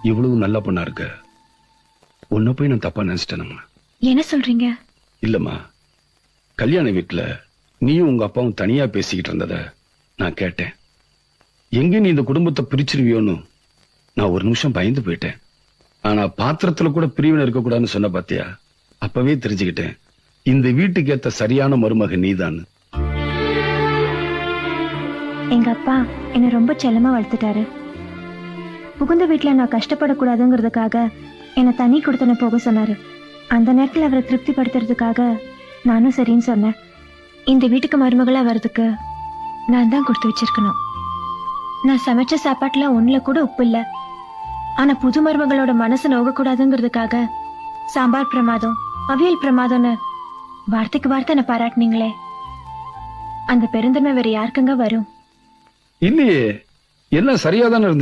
இவ்வளவு நல்ல பொண்ணா இருக்க, உன்னை போய் நான் தப்பா நினைச்சிட்டேனம்மா. என்ன சொல்றீங்க? இல்லம்மா, கல்யாண வீட்டுல நீயும் உங்க அப்பாவும் தனியா பேசிக்கிட்டு இருந்தத நான் கேட்டேன். எங்க நீ இந்த குடும்பத்தை பிரிச்சிருவியோன்னு நான் ஒரு நிமிஷம் பயந்து போயிட்டேன். ஆனா பாத்திரத்துல கூட பிரிவினை இருக்கக்கூடாதுன்னு சொன்ன பாத்தியா, அப்பவே தெரிஞ்சுக்கிட்டேன் இந்த வீட்டுக்கு ஏத்த சரியான மருமக நீதான். எங்க அப்பா என்ன ரொம்ப செல்லமா வளர்த்துட்டாரு. புகுந்த வீட்டுல நான் கஷ்டப்படக்கூடாதுங்கிறதுக்காக என்ன தனி கொடுத்தன போக சொன்னாரு. அந்த நேரத்துல அவரை திருப்திப்படுத்துறதுக்காக நானும் சரின்னு சொன்னேன். இந்த வீட்டுக்கு மருமகளா வர்றதுக்கு நான் தான் கொடுத்து வச்சிருக்கணும். நான் சமைச்ச சாப்பாட்டுல ஒண்ணுல கூட உப்பு இல்ல. ஆனா புது மருமகளோட மனசு நோகக்கூடாதுங்கிறதுக்காக சாம்பார் பிரமாதம், அவியல் பிரமாதம்னு வார்த்தைக்கு வார்த்தை என்ன பாராட்டினீங்களே, அந்த பெருந்தன்மை வேற யாருக்குங்க வரும்? இல்லையே, எல்லாம் சரியாதானே